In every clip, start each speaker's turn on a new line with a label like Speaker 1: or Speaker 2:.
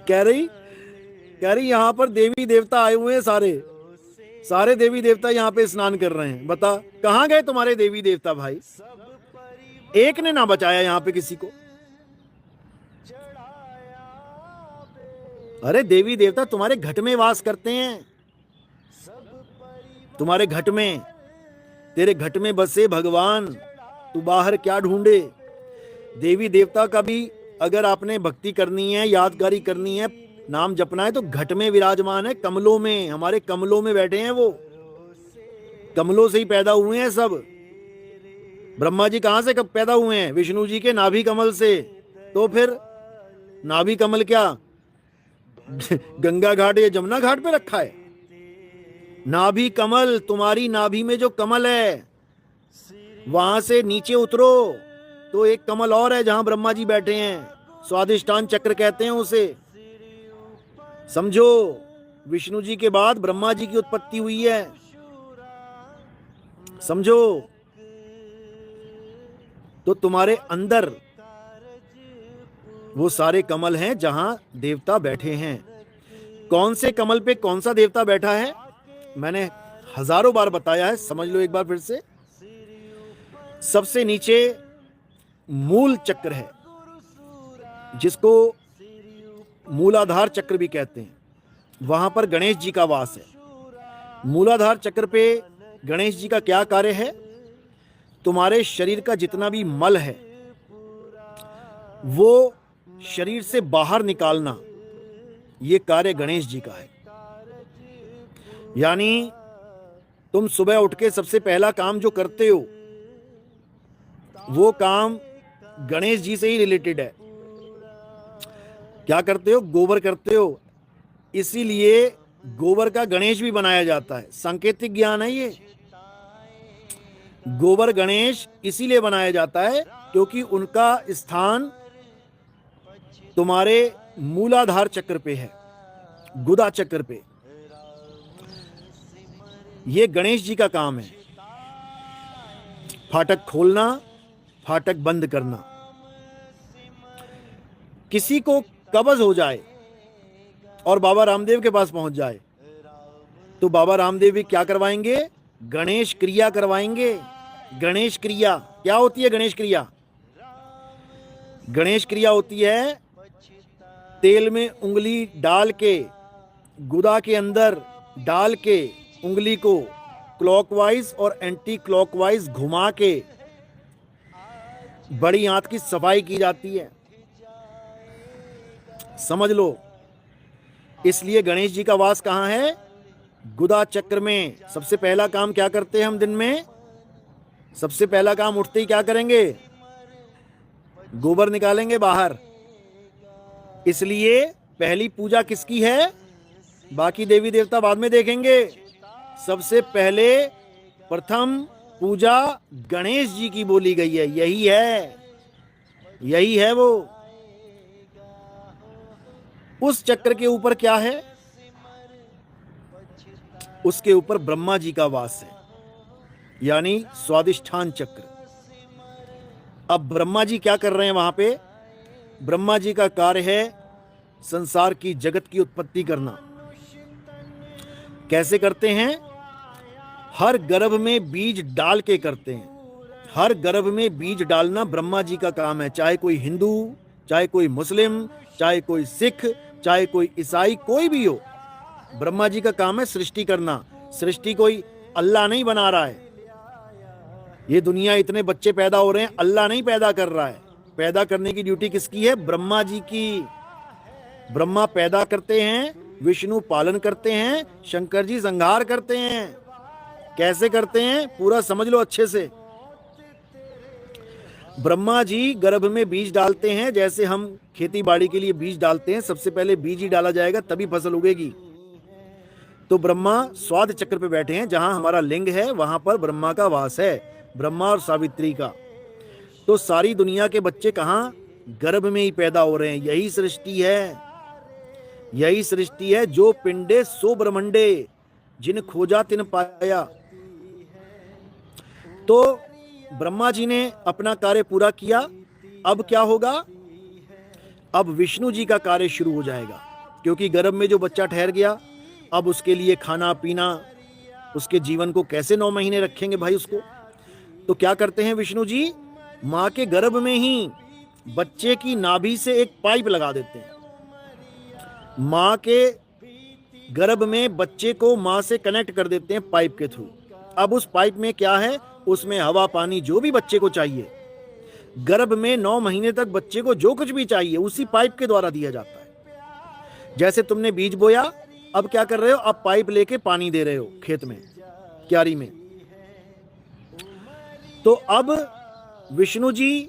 Speaker 1: कह रही यहाँ पर देवी देवता आए हुए हैं, सारे सारे देवी देवता यहाँ पे स्नान कर रहे हैं। बता कहाँ गए तुम्हारे देवी देवता भाई? एक ने ना बचाया यहाँ पे किसी को। अरे देवी देवता तुम्हारे घट में वास करते हैं, तुम्हारे घट में, तेरे घट में बसे भगवान, तू बाहर क्या ढूंढे। देवी देवता का भी अगर आपने भक्ति करनी है, यादगारी करनी है, नाम जपना है, तो घट में विराजमान है, कमलों में, हमारे कमलों में बैठे हैं वो। कमलों से ही पैदा हुए हैं सब। ब्रह्मा जी कहां से कब पैदा हुए हैं? विष्णु जी के नाभि कमल से। तो फिर नाभि कमल क्या गंगा घाट या जमुना घाट पे रखा है? नाभि कमल, तुम्हारी नाभि में जो कमल है वहां से नीचे उतरो तो एक कमल और है जहां ब्रह्मा जी बैठे हैं, स्वादिष्ठान चक्र कहते हैं उसे। समझो, विष्णु जी के बाद ब्रह्मा जी की उत्पत्ति हुई है, समझो। तो तुम्हारे अंदर वो सारे कमल हैं जहां देवता बैठे हैं। कौन से कमल पे कौन सा देवता बैठा है मैंने हजारों बार बताया है, समझ लो एक बार फिर से। सबसे नीचे मूल चक्र है, जिसको मूलाधार चक्र भी कहते हैं, वहां पर गणेश जी का वास है। मूलाधार चक्र पे गणेश जी का क्या कार्य है? तुम्हारे शरीर का जितना भी मल है वो शरीर से बाहर निकालना, ये कार्य गणेश जी का है। यानी तुम सुबह उठ के सबसे पहला काम जो करते हो वो काम गणेश जी से ही रिलेटेड है। क्या करते हो? गोबर करते हो, इसीलिए गोबर का गणेश भी बनाया जाता है। सांकेतिक ज्ञान है ये। गोबर गणेश इसीलिए बनाया जाता है क्योंकि उनका स्थान तुम्हारे मूलाधार चक्र पे है, गुदा चक्र पे। ये गणेश जी का काम है, फाटक खोलना, फाटक बंद करना। किसी को कब्ज हो जाए और बाबा रामदेव के पास पहुंच जाए तो बाबा रामदेव भी क्या करवाएंगे? गणेश क्रिया करवाएंगे। गणेश क्रिया क्या होती है? गणेश क्रिया, गणेश क्रिया होती है तेल में उंगली डाल के, गुदा के अंदर डाल के उंगली को क्लॉकवाइज और एंटी क्लॉकवाइज घुमा के बड़ी आंत की सफाई की जाती है, समझ लो। इसलिए गणेश जी का वास कहां है? गुदा चक्र में। सबसे पहला काम क्या करते हैं हम दिन में? सबसे पहला काम उठते ही क्या करेंगे? गोबर निकालेंगे बाहर। इसलिए पहली पूजा किसकी है? बाकी देवी देवता बाद में देखेंगे। सबसे पहले प्रथम पूजा गणेश जी की बोली गई है। यही है, यही है वो। उस चक्र के ऊपर क्या है? उसके ऊपर ब्रह्मा जी का वास है, यानी स्वादिष्ठान चक्र। अब ब्रह्मा जी क्या कर रहे हैं वहां पे? ब्रह्मा जी का कार्य है संसार की, जगत की उत्पत्ति करना। कैसे करते हैं? हर गर्भ में बीज डाल के करते हैं। हर गर्भ में बीज डालना ब्रह्मा जी का काम है। चाहे कोई हिंदू, चाहे कोई मुस्लिम, चाहे कोई सिख, चाहे कोई ईसाई, कोई भी हो, ब्रह्मा जी का काम है सृष्टि करना। सृष्टि कोई अल्लाह नहीं बना रहा है। ये दुनिया इतने बच्चे पैदा हो रहे हैं, अल्लाह नहीं पैदा कर रहा है। पैदा करने की ड्यूटी किसकी है? ब्रह्मा जी की। ब्रह्मा पैदा करते हैं, विष्णु पालन करते हैं, शंकर जी संहार करते हैं। कैसे करते हैं पूरा समझ लो अच्छे से। ब्रह्मा जी गर्भ में बीज डालते हैं, जैसे हम खेती बाड़ी के लिए बीज डालते हैं, सबसे पहले बीज ही डाला जाएगा तभी फसल उगेगी। तो ब्रह्मा स्वाद चक्र पे बैठे हैं, जहां हमारा लिंग है वहां पर ब्रह्मा का वास है, ब्रह्मा और सावित्री का। तो सारी दुनिया के बच्चे कहां? गर्भ में ही पैदा हो रहे हैं। यही सृष्टि है, यही सृष्टि है। जो पिंडे सो ब्रह्मंडे, जिन खोजा तिन पाया। तो ब्रह्मा जी ने अपना कार्य पूरा किया। अब क्या होगा? अब विष्णु जी का कार्य शुरू हो जाएगा, क्योंकि गर्भ में जो बच्चा ठहर गया, अब उसके लिए खाना पीना, उसके जीवन को कैसे 9 महीने रखेंगे भाई उसको। तो क्या करते हैं विष्णु जी, माँ के गर्भ में ही बच्चे की नाभि से एक पाइप लगा देते हैं। माँ के गर्भ में बच्चे को माँ से कनेक्ट कर देते हैं पाइप के थ्रू। अब उस पाइप में क्या है, उसमें हवा पानी जो भी बच्चे को चाहिए, गर्भ में 9 महीने तक बच्चे को जो कुछ भी चाहिए उसी पाइप के द्वारा दिया जाता है। जैसे तुमने बीज बोया, अब क्या कर रहे हो, अब पाइप लेके पानी दे रहे हो खेत में, क्यारी में। तो अब विष्णु जी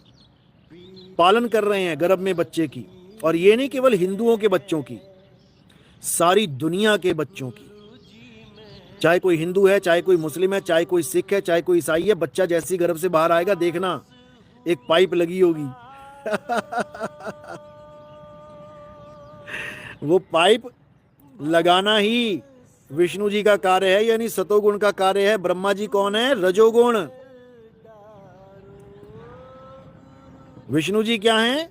Speaker 1: पालन कर रहे हैं गर्भ में बच्चे की, और ये नहीं केवल हिंदुओं के बच्चों की, सारी दुनिया के बच्चों की। चाहे कोई हिंदू है, चाहे कोई मुस्लिम है, चाहे कोई सिख है, चाहे कोई ईसाई है, बच्चा जैसी गर्भ से बाहर आएगा देखना एक पाइप लगी होगी। वो पाइप लगाना ही विष्णु जी का कार्य है, यानी सतोगुण का कार्य है। ब्रह्मा जी कौन है, रजोगुण। विष्णु जी क्या हैं,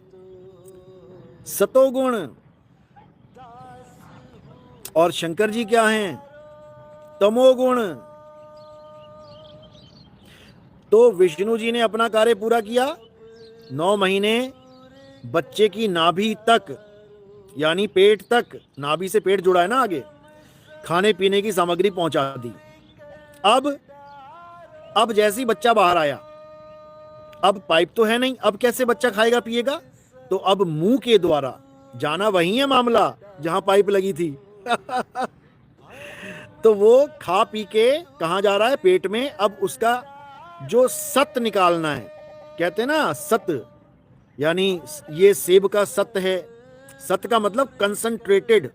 Speaker 1: सतोगुण। और शंकर जी क्या हैं, तमोगुण। तो विष्णु जी ने अपना कार्य पूरा किया, 9 महीने बच्चे की नाभि तक, यानी पेट तक, नाभि से पेट जुड़ा है ना आगे, खाने पीने की सामग्री पहुंचा दी। अब जैसे ही बच्चा बाहर आया, अब पाइप तो है नहीं, अब कैसे बच्चा खाएगा पिएगा, तो अब मुंह के द्वारा जाना वही है मामला जहां पाइप लगी थी। तो वो खा पी के कहां जा रहा है, पेट में। अब उसका जो सत निकालना है, कहते हैं ना सत, यानी ये सेब का सत है। सत का मतलब कंसंट्रेटेड,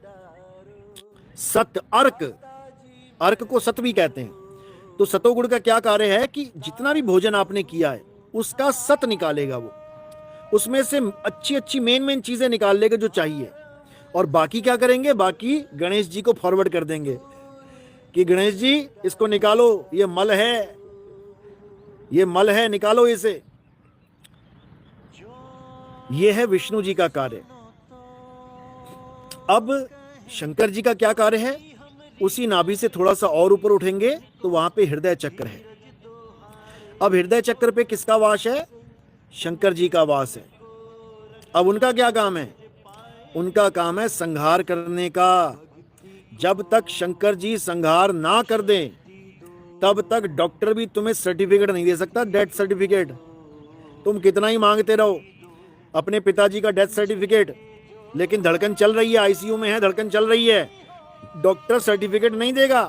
Speaker 1: सत, अर्क को सत भी कहते हैं। तो सतोगुण का क्या कार्य है कि जितना भी भोजन आपने किया है उसका सत निकालेगा वो, उसमें से अच्छी अच्छी मेन चीजें निकाल लेगा जो चाहिए। और बाकी क्या करेंगे, बाकी गणेश जी को फॉरवर्ड कर देंगे कि गणेश जी इसको निकालो, ये मल है, ये मल है, निकालो इसे। ये है विष्णु जी का कार्य। अब शंकर जी का क्या कार्य है, उसी नाभि से थोड़ा सा और ऊपर उठेंगे तो वहां पे हृदय चक्र है। अब हृदय चक्र पे किसका वास है, शंकर जी का वास है। अब उनका क्या काम है, उनका काम है संहार करने का। जब तक शंकर जी संहार ना कर दें तब तक डॉक्टर भी तुम्हें सर्टिफिकेट नहीं दे सकता, डेथ सर्टिफिकेट। तुम कितना ही मांगते रहो अपने पिताजी का डेथ सर्टिफिकेट, लेकिन धड़कन चल रही है, आईसीयू में है, धड़कन चल रही है, डॉक्टर सर्टिफिकेट नहीं देगा।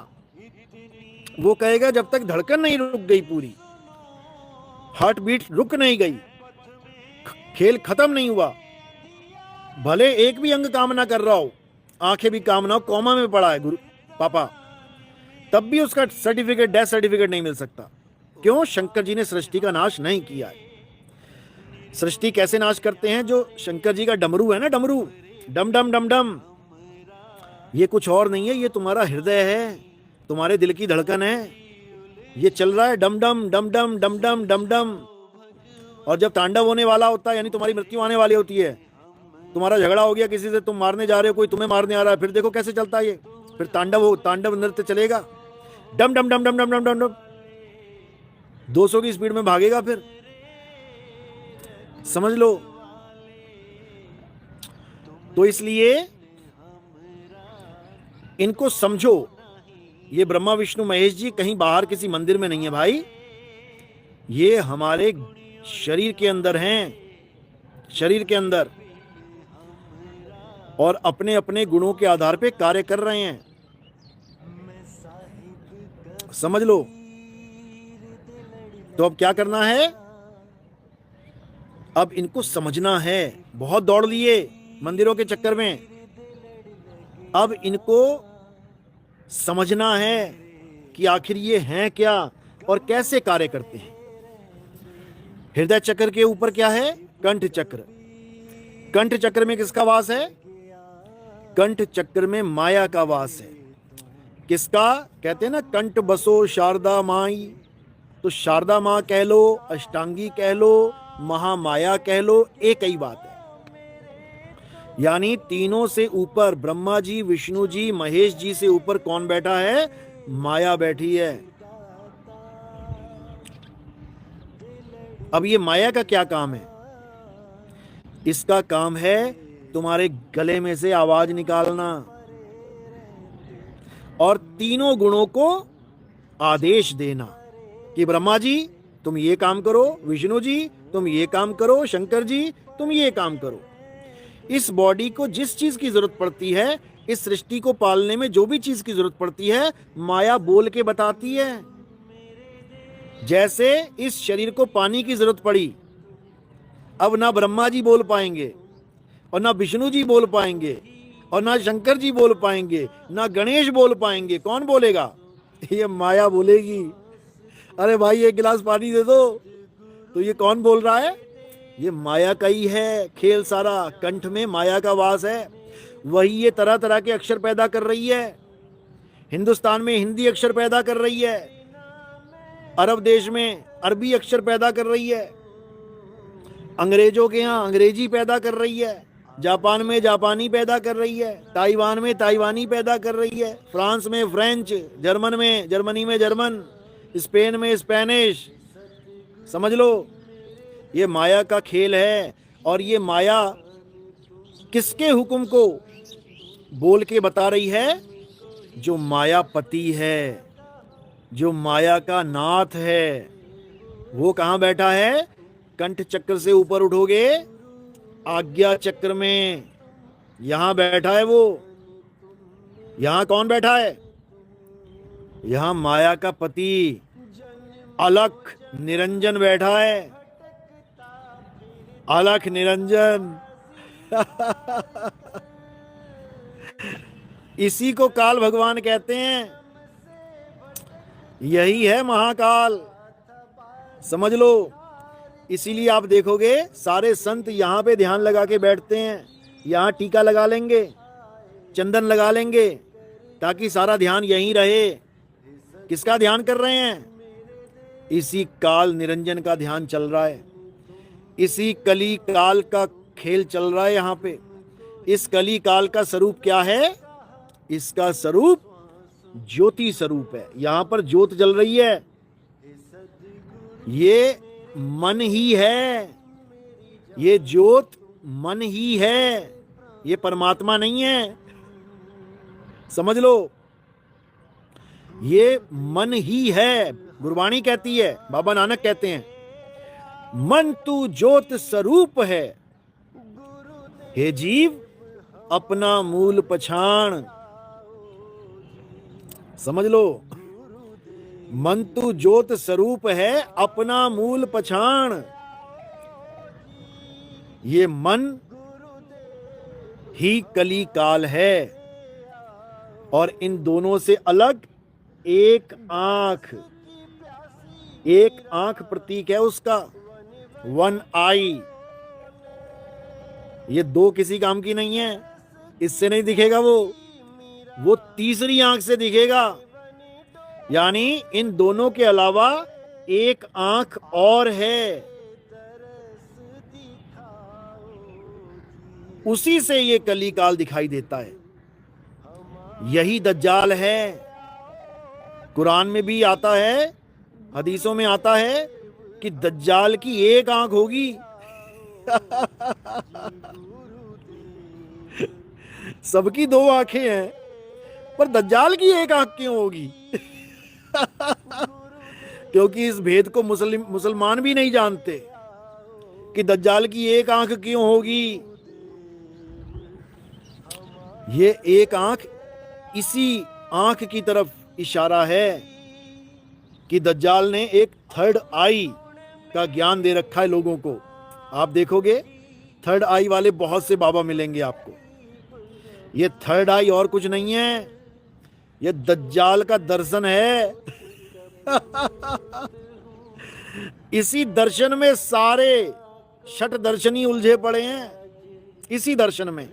Speaker 1: वो कहेगा जब तक धड़कन नहीं रुक गई, पूरी हार्ट बीट रुक नहीं गई, खेल खत्म नहीं हुआ, भले एक भी अंग काम ना कर रहा हो, आंखें भी काम ना हो, कोमा में पड़ा है गुरु पापा, तब भी उसका सर्टिफिकेट, डेथ सर्टिफिकेट नहीं मिल सकता। क्यों, शंकर जी ने सृष्टि का नाश नहीं किया है। सृष्टि कैसे नाश करते हैं, जो शंकर जी का डमरू है ना, डमरू, डम डम डम डम, ये कुछ और नहीं है, ये तुम्हारा हृदय है, तुम्हारे दिल की धड़कन है, ये चल रहा है डम डम डम डम डम डम डम डम। और जब तांडव होने वाला होता है, यानी तुम्हारी मृत्यु आने वाली होती है, तुम्हारा झगड़ा हो गया किसी से, तुम मारने जा रहे हो, कोई तुम्हें मारने आ रहा है, फिर देखो कैसे चलता है ये, फिर तांडव नृत्य चलेगा, डम डम डम डम डम डम डम डम, 200 की स्पीड में भागेगा, फिर समझ लो। तो इसलिए इनको समझो, ये ब्रह्मा विष्णु महेश जी कहीं बाहर किसी मंदिर में नहीं है भाई, ये हमारे शरीर के अंदर हैं, शरीर के अंदर, और अपने अपने गुणों के आधार पे कार्य कर रहे हैं, समझ लो। तो अब क्या करना है, अब इनको समझना है। बहुत दौड़ लिए मंदिरों के चक्कर में, अब इनको समझना है कि आखिर ये हैं क्या और कैसे कार्य करते हैं। हृदय चक्र के ऊपर क्या है, कंठ चक्र। कंठ चक्र में किसका वास है, कंठ चक्र में माया का वास है। किसका, कहते हैं ना कंठ बसो शारदा माई, तो शारदा माँ कह लो, अष्टांगी कह लो, महामाया कह लो, एक ही बात है। यानी तीनों से ऊपर ब्रह्मा जी, विष्णु जी, महेश जी से ऊपर कौन बैठा है? माया बैठी है। अब ये माया का क्या काम है? इसका काम है तुम्हारे गले में से आवाज निकालना और तीनों गुणों को आदेश देना कि ब्रह्मा जी तुम ये काम करो, विष्णु जी तुम ये काम करो, शंकर जी तुम ये काम करो। इस बॉडी को जिस चीज की जरूरत पड़ती है, इस सृष्टि को पालने में जो भी चीज की जरूरत पड़ती है, माया बोल के बताती है। जैसे इस शरीर को पानी की जरूरत पड़ी, अब ना ब्रह्मा जी बोल पाएंगे और ना विष्णु जी बोल पाएंगे और ना शंकर जी बोल पाएंगे, ना गणेश बोल पाएंगे। कौन बोलेगा? ये माया बोलेगी। अरे भाई एक गिलास पानी दे दो, तो ये कौन बोल रहा है? ये माया का ही है खेल सारा। कंठ में माया का वास है, वही ये तरह तरह के अक्षर पैदा कर रही है। हिंदुस्तान में हिंदी अक्षर पैदा कर रही है, अरब देश में अरबी अक्षर पैदा कर रही है, अंग्रेजों के यहाँ अंग्रेजी पैदा कर रही है, जापान में जापानी पैदा कर रही है, ताइवान में ताइवानी पैदा कर रही है, फ्रांस में फ्रेंच, जर्मनी में जर्मन, स्पेन में स्पेनिश। समझ लो, ये माया का खेल है। और ये माया किसके हुक्म को बोल के बता रही है? जो मायापति है, जो माया का नाथ है, वो कहाँ बैठा है? कंठ चक्र से ऊपर उठोगे, आज्ञा चक्र में, यहां बैठा है वो। यहां कौन बैठा है? यहां माया का पति अलख निरंजन बैठा है। अलख निरंजन इसी को काल भगवान कहते हैं। यही है महाकाल, समझ लो। इसीलिए आप देखोगे सारे संत यहां पे ध्यान लगा के बैठते हैं। यहां टीका लगा लेंगे, चंदन लगा लेंगे, ताकि सारा ध्यान यहीं रहे। किसका ध्यान कर रहे हैं? इसी काल निरंजन का ध्यान चल रहा है। इसी कली काल का खेल चल रहा है यहाँ पे। इस कली काल का स्वरूप क्या है? इसका स्वरूप ज्योति स्वरूप है। यहां पर ज्योत जल रही है, ये मन ही है। ये ज्योत मन ही है, ये परमात्मा नहीं है। समझ लो, ये मन ही है। गुरबाणी कहती है, बाबा नानक कहते हैं, मन तू ज्योत स्वरूप है, हे जीव अपना मूल पछाण। समझ लो, मन तू ज्योत स्वरूप है, अपना मूल पछाण। ये मन ही कली काल है। और इन दोनों से अलग एक आंख, एक आंख प्रतीक है उसका, वन आई। ये दो किसी काम की नहीं है, इससे नहीं दिखेगा वो तीसरी आंख से दिखेगा। यानी इन दोनों के अलावा एक आंख और है, उसी से ये कली काल दिखाई देता है। यही दज्जाल है। कुरान में भी आता है, हदीसों में आता है कि दज्जाल की एक आंख होगी। सबकी दो आंखें हैं, पर दज्जाल की एक आंख क्यों होगी? क्योंकि इस भेद को मुसलमान भी नहीं जानते कि दज्जाल की एक आंख क्यों होगी। ये एक आंख इसी आंख की तरफ इशारा है कि दज्जाल ने एक थर्ड आई का ज्ञान दे रखा है लोगों को। आप देखोगे थर्ड आई वाले बहुत से बाबा मिलेंगे आपको। ये थर्ड आई और कुछ नहीं है, ये दज्जाल का दर्शन है। इसी दर्शन में सारे षट दर्शनी उलझे पड़े हैं। इसी दर्शन में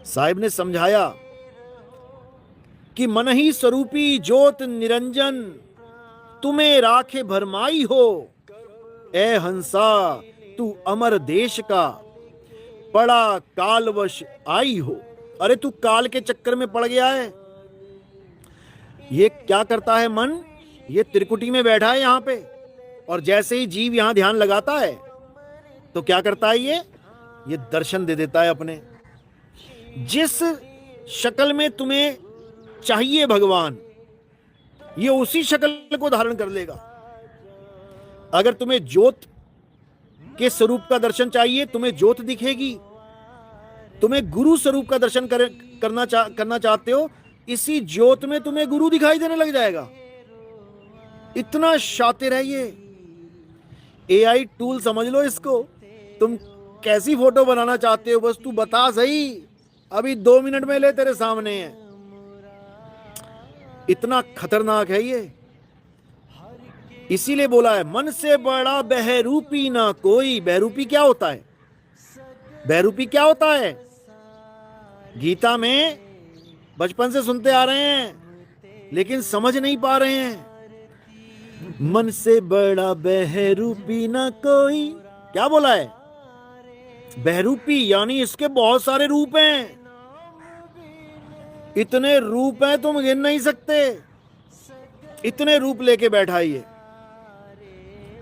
Speaker 1: साहिब ने समझाया कि मन ही स्वरूपी ज्योत निरंजन तुम्हें राखे भरमाई हो। ए हंसा तू अमर देश का, पड़ा कालवश आई हो। अरे तू काल के चक्कर में पड़ गया है। ये क्या करता है मन? ये त्रिकुटी में बैठा है यहाँ पे, और जैसे ही जीव यहां ध्यान लगाता है तो क्या करता है? ये दर्शन दे देता है अपने। जिस शक्ल में तुम्हें चाहिए भगवान, ये उसी शक्ल को धारण कर लेगा। अगर तुम्हें ज्योत के स्वरूप का दर्शन चाहिए, तुम्हें ज्योत दिखेगी। तुम्हें गुरु स्वरूप का दर्शन करना चाहते हो, इसी ज्योत में तुम्हें गुरु दिखाई देने लग जाएगा। इतना शातिर है ये। एआई टूल समझ लो इसको। तुम कैसी फोटो बनाना चाहते हो, बस तू बता सही, अभी 2 मिनट में ले तेरे सामने है। इतना खतरनाक है ये। इसीलिए बोला है मन से बड़ा बहरूपी ना कोई। बहरूपी क्या होता है? बहरूपी क्या होता है? गीता में बचपन से सुनते आ रहे हैं लेकिन समझ नहीं पा रहे हैं। मन से बड़ा बहरूपी ना कोई, क्या बोला है? बहरूपी यानी इसके बहुत सारे रूप हैं। इतने रूप हैं तुम गिन नहीं सकते। इतने रूप लेके बैठा ये।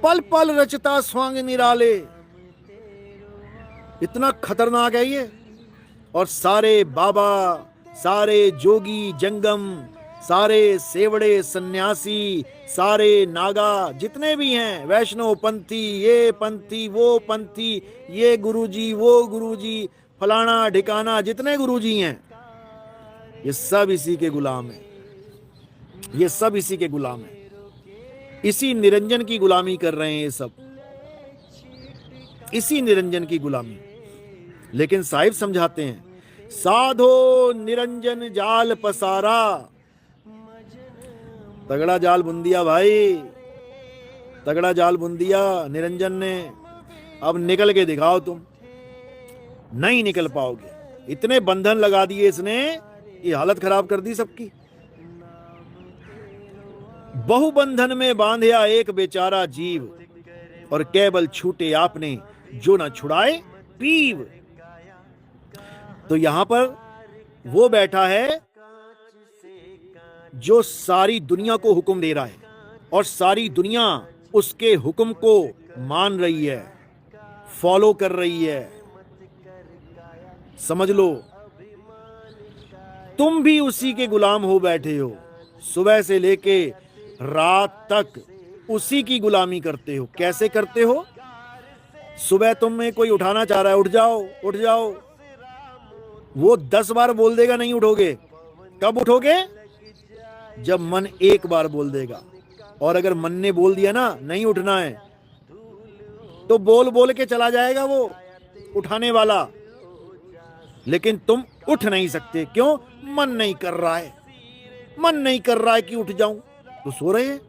Speaker 1: पल पल रचता स्वांग निराले। इतना खतरनाक है ये। और सारे बाबा, सारे जोगी जंगम, सारे सेवड़े सन्यासी, सारे नागा जितने भी हैं, वैष्णव पंथी, ये पंथी, वो पंथी, ये गुरुजी, वो गुरुजी, फलाना ढिकाना, जितने गुरुजी हैं, ये सब इसी के गुलाम हैं। ये सब इसी के गुलाम हैं। इसी निरंजन की गुलामी कर रहे हैं ये सब, इसी निरंजन की गुलामी। लेकिन साहिब समझाते हैं, साधो निरंजन जाल पसारा। तगड़ा जाल बुन दिया भाई, तगड़ा जाल बुन दिया निरंजन ने। अब निकल के दिखाओ तुम। नहीं निकल पाओगे। इतने बंधन लगा दिए इसने, ये हालत खराब कर दी सबकी। बहुबंधन में बांधिया एक बेचारा जीव, और केवल छूटे आपने जो न छुड़ाए पीव। तो यहां पर वो बैठा है जो सारी दुनिया को हुक्म दे रहा है, और सारी दुनिया उसके हुक्म को मान रही है, फॉलो कर रही है। समझ लो, तुम भी उसी के गुलाम हो बैठे हो। सुबह से लेके रात तक उसी की गुलामी करते हो। कैसे करते हो? सुबह तुम्हें कोई उठाना चाह रहा है, उठ जाओ उठ जाओ, वो 10 बार बोल देगा, नहीं उठोगे। कब उठोगे? जब मन एक बार बोल देगा। और अगर मन ने बोल दिया ना नहीं उठना है, तो बोल बोल के चला जाएगा वो उठाने वाला। लेकिन तुम उठ नहीं सकते। क्यों? मन नहीं कर रहा है। मन नहीं कर रहा है कि उठ जाऊं। तो सो रहे हैं।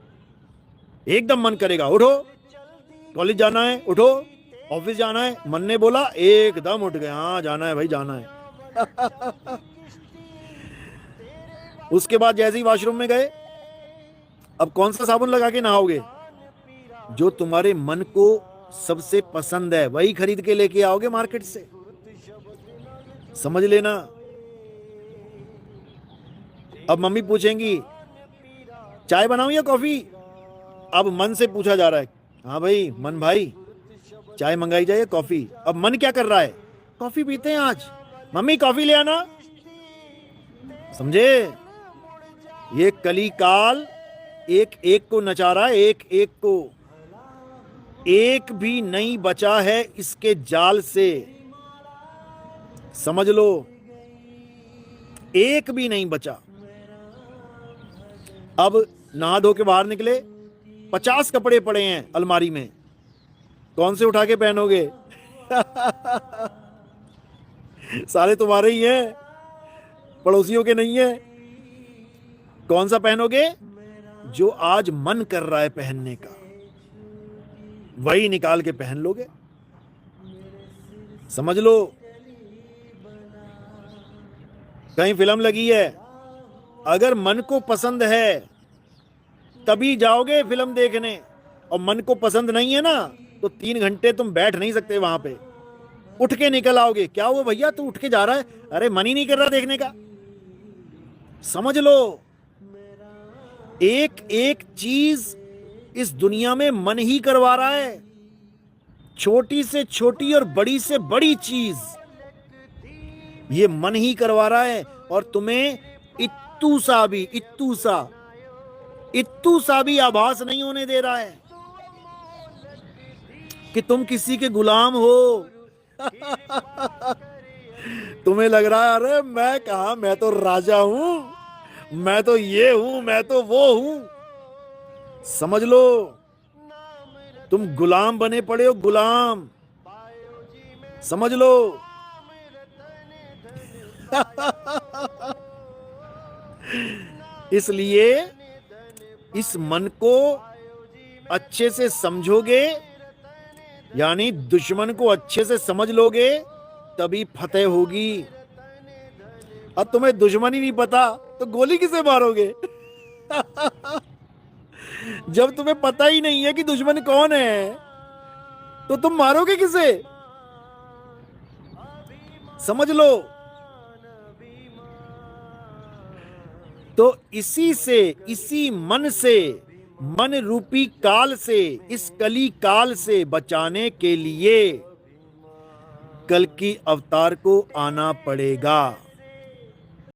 Speaker 1: एकदम मन करेगा, उठो, कॉलेज जाना है, उठो, ऑफिस जाना है, मन ने बोला एकदम उठ गए, हाँ जाना है भाई जाना है। उसके बाद जैसे ही वॉशरूम में गए, अब कौन सा साबुन लगा के नहाओगे? जो तुम्हारे मन को सबसे पसंद है वही खरीद के लेके आओगे मार्केट से। समझ लेना। अब मम्मी पूछेंगी चाय बनाऊं या कॉफी? अब मन से पूछा जा रहा है, हाँ भाई मन भाई चाय मंगाई जाए कॉफी। अब मन क्या कर रहा है? कॉफी पीते हैं आज, मम्मी कॉफी ले आना। समझे? ये कली काल एक एक को नचा रहा है, एक एक को। एक भी नहीं बचा है इसके जाल से। समझ लो, एक भी नहीं बचा। अब नहा धो के बाहर निकले, 50 कपड़े पड़े हैं अलमारी में, कौन से उठा के पहनोगे? सारे तुम्हारे ही हैं, पड़ोसियों के नहीं है। कौन सा पहनोगे? जो आज मन कर रहा है पहनने का, वही निकाल के पहन लोगे। समझ लो, कहीं फिल्म लगी है, अगर मन को पसंद है तभी जाओगे फिल्म देखने, और मन को पसंद नहीं है ना तो 3 घंटे तुम बैठ नहीं सकते वहां पे। उठ के निकल आओगे। क्या हुआ भैया, तू उठ के जा रहा है? अरे मन ही नहीं कर रहा देखने का। समझ लो, एक एक चीज इस दुनिया में मन ही करवा रहा है। छोटी से छोटी और बड़ी से बड़ी चीज ये मन ही करवा रहा है। और तुम्हें इत्तू सा भी आभास नहीं होने दे रहा है कि तुम किसी के गुलाम हो। तुम्हें लग रहा है अरे मैं कहा, मैं तो राजा हूं, मैं तो ये हूं, मैं तो वो हूं। समझ लो, तुम गुलाम बने पड़े हो, गुलाम। समझ लो। इसलिए इस मन को अच्छे से समझोगे, यानी दुश्मन को अच्छे से समझ लोगे, तभी फतेह होगी। अब तुम्हें दुश्मन ही नहीं पता तो गोली किसे मारोगे? जब तुम्हें पता ही नहीं है कि दुश्मन कौन है तो तुम मारोगे किसे? समझ लो। तो इसी मन से, मन रूपी काल से, इस कली काल से बचाने के लिए कल की अवतार को आना पड़ेगा।